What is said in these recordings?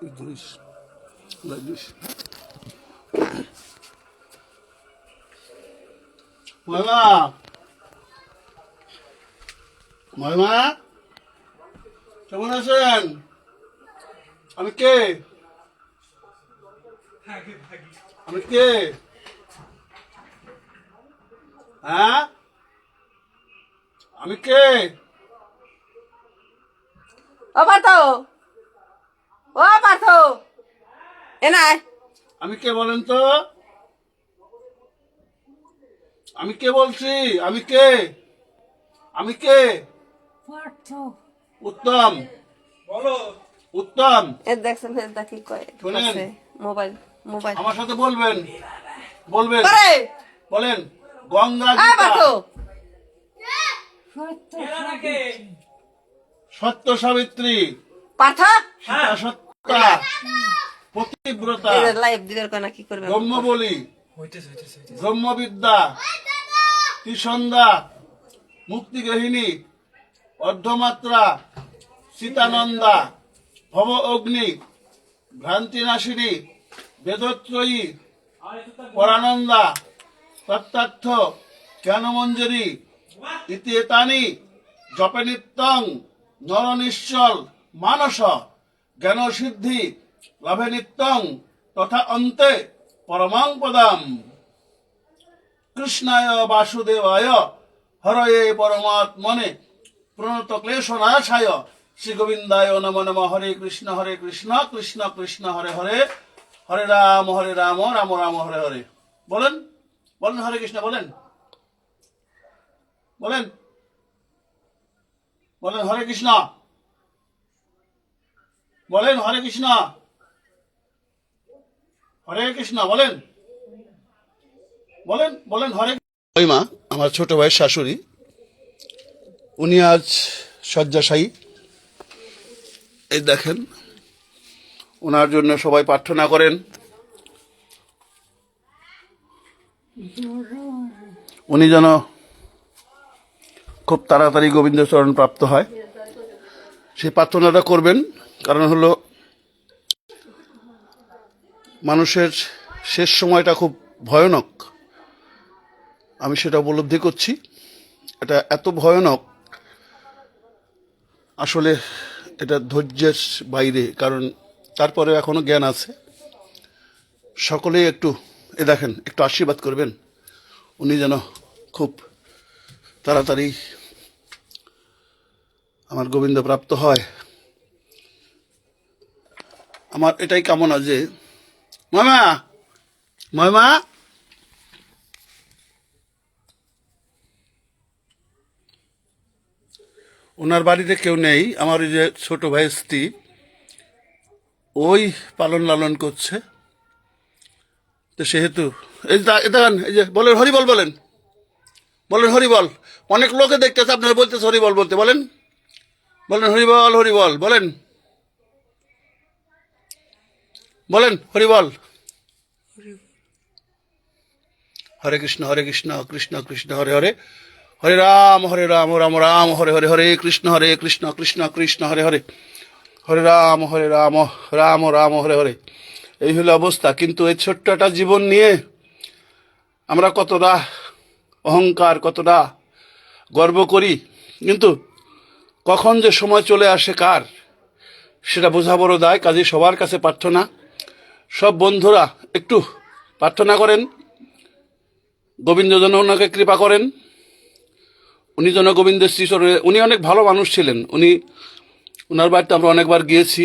Idris. Like this. ময়মা ময়মা কেমন আছেন? আমি কে? আমি কে? হ্যাঁ, আমি কে? ও পার্থ, ও পার্থ, এ নাই। আমি কে বলেন তো? আমি কে বলছি? আমি কে? আমি কে? উত্তম। বলো। উত্তম। এ দেখছেন কি কয়? শুনেন, মোবাইল মোবাইল আমার সাথে বলবেন, বলবেন, আরে বলেন গঙ্গা আয় গীতা পার্থ, সত্য সাবিত্রী পার্থ সীতা সত্যা পতিব্রতা লাইভ দিবের কোনা কি করবে? ব্রহ্মবলী ব্রহ্মবিদ্যা ত্রিসন্ধ্যা মুক্তিগ্রহিণী অর্ধমাত্রা সীতানন্দা ভব অগ্নি ভ্রান্তিনাশিনী বেদত্রয়ী পরানন্দা তত্ত্বার্থ জ্ঞানমঞ্জরি ইতি এতানি জপে নিত্যং নরনিশ্চল মানস জ্ঞানসিদ্ধি লাভে নিত্যং তথা অন্তে পরমাং পদম। কৃষ্ণায় বাসুদেবায় হরয়ে পরমাত্মনে প্রণত ক্লেশনাশায় শ্রী গোবিন্দায় নমো নমঃ। হরে কৃষ্ণ কৃষ্ণ কৃষ্ণ হরে হরে, হরে রাম রাম রাম হরে হরে। বলেন, বলেন হরে কৃষ্ণ, বলেন, বলেন, বলেন হরে কৃষ্ণ, বলেন হরে কৃষ্ণ, হরে কৃষ্ণ, বলেন, বলেন, বলেন হরে। ওই মা আমার ছোট ভাইয়ের শাশুড়ি, উনি আজ শয্যাশায়ী। এই দেখেন, ওনার জন্য সবাই প্রার্থনা করেন। উনি যেন খুব তাড়াতাড়ি গোবিন্দ চরণ প্রাপ্ত হয়, সেই প্রার্থনাটা করবেন। কারণ হলো মানুষের শেষ সময়টা খুব ভয়ানক, আমি সেটা উপলব্ধি করছি। এটা এত ভয়ানক, আসলে এটা ধৈর্যের বাইরে। কারণ তারপরে এখনো জ্ঞান আছে। সকলেই একটু দেখেন, একটু আশীর্বাদ করবেন, উনি যেন খুব তাড়াতাড়ি আমার গোবিন্দ প্রাপ্ত হয়। আমার এটাই কামনা যে ময়মা, ময়মা, ওনার বাড়িতে কেউ নেই। আমার ওই যে ছোট ভাইয়ের স্ত্রী, ওই পালন লালন করছে। তো সেহেতু এই দেখেন, এই যে বলেন হরিবল, বলেন, বলেন হরিবল। অনেক লোকে দেখতেছে আপনারা বলতেছে হরিবল বলতে, বলেন, বলেন হরিবল, হরিবল, বলেন, বলেন হরিবল। হরে কৃষ্ণ কৃষ্ণ কৃষ্ণ হরে হরে, হরে রাম রাম রাম হরে হরে, হরে কৃষ্ণ কৃষ্ণ কৃষ্ণ হরে হরে, হরে রাম রাম রাম হরে হরে। এই হলো অবস্থা। কিন্তু এই ছোট্ট একটা জীবন নিয়ে আমরা কতটা অহংকার, কতটা গর্ব করি, কিন্তু কখন যে সময় চলে আসে কার, সেটা বোঝা বড় দায়। কাজে সবার কাছে প্রার্থনা, সব বন্ধুরা একটু প্রার্থনা করেন, গোবিন্দ যেন ওনাকে কৃপা করেন, উনি যেন গোবিন্দের শ্রীচরণে। উনি অনেক ভালো মানুষ ছিলেন। ওনার বাড়িতে আমরা অনেকবার গিয়েছি।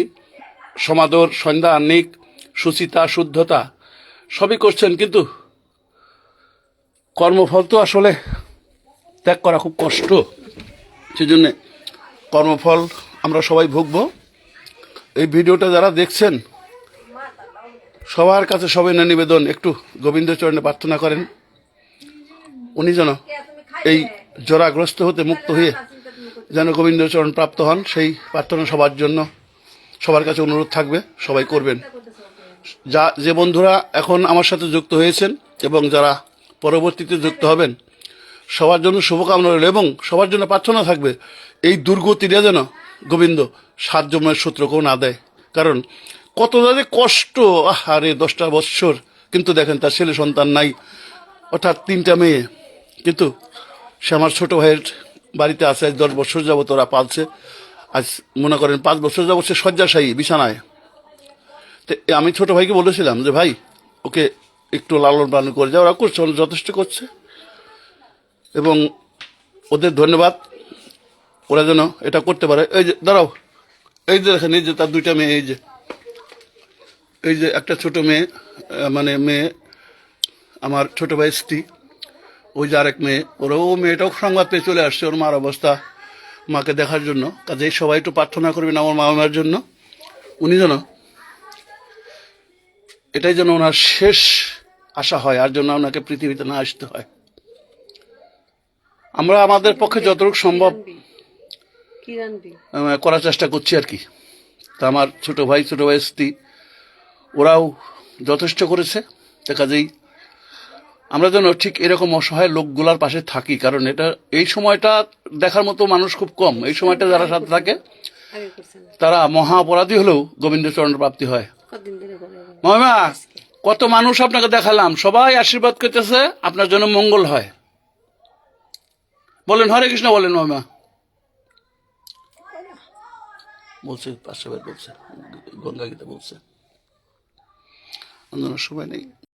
সমাদর, সন্ধ্যা, আহ্নিক, সুচিতা, শুদ্ধতা সবই করছেন। কিন্তু কর্মফল তো আসলে ত্যাগ করা খুব কষ্ট। সেজন্যে কর্মফল আমরা সবাই ভুগব। এই ভিডিওটা যারা দেখছেন, সবার কাছে সবাই নিবেদন, একটু গোবিন্দ চরণে প্রার্থনা করেন, উনি যেন এই জরাগ্রস্ত হতে মুক্ত হয়ে যেন গোবিন্দ চরণ প্রাপ্ত হন। সেই প্রার্থনা সবার জন্য, সবার কাছে অনুরোধ থাকবে, সবাই করবেন। যে বন্ধুরা এখন আমার সাথে যুক্ত হয়েছেন এবং যারা পরবর্তীতে যুক্ত হবেন, সবার জন্য শুভকামনা রইল। এবং সবার জন্য প্রার্থনা থাকবে, এই দুর্গতিটা যেন গোবিন্দ সাত জন্মের সূত্রকেও না দেয়। কারণ কত তাদের কষ্ট, আরে 10টা বৎসর, কিন্তু দেখেন তার ছেলে সন্তান নাই, অর্থাৎ 3টা মেয়ে, কিন্তু সে আমার ছোট ভাইয়ের বাড়িতে আছে। আজ 10 বছর যাবত ওরা পালছে। আজ মনে করেন 5 বছর যাবত সে শয্যাশায়ী, বিছানায়। তো আমি ছোট ভাইকে বলেছিলাম যে ভাই ওকে একটু লালন পালন করে যাও, ওরা করছে, ওরা যথেষ্ট করছে, এবং ওদের ধন্যবাদ, ওরা যেন এটা করতে পারে। এই যে দাঁড়াও, এই যে দেখেন, এই যে তার 2টা মেয়ে, এই যে একটা ছোট মেয়ে, মানে মেয়ে আমার ছোট ভাই স্ত্রী, ওই যে আরেক মেয়ে, ও মেয়েটাও সংবাদ পেয়ে চলে আসছে ওর মার অবস্থা, মাকে দেখার জন্য। কাজেই সবাই একটু প্রার্থনা করবেন আমার মা মার জন্য, উনি যেন, এটাই যেন ওনার শেষ আশা হয়, আর জন্য ওনাকে পৃথিবীতে না আসতে হয়। আমরা আমাদের পক্ষে যতটুকু সম্ভব কি রানবি? করার চেষ্টা করছি আর কি। তা আমার ছোট ভাই স্ত্রী ওরাও যথেষ্ট করেছে। তো কাজেই আমরা যেন ঠিক এরকম অসহায় লোকগুলার পাশে থাকি, কারণ এটা এই সময়টা দেখার মতো মানুষ খুব কম। এই সময়টা যারা সাথে থাকে আগে করছে না, তারা মহা অপরাধী হলেও গোবিন্দচরণ প্রাপ্তি হয়। কতদিন ধরে বলে মহিমা, কত মানুষ আপনাকে দেখালাম, সবাই আশীর্বাদ করতেছে আপনার জন্য মঙ্গল হয়। বলেন হরে কৃষ্ণ, বলেন মহিমা। বলছে পাশে বলছে, গঙ্গা গীতা বলছে, অন্য সময় নেই।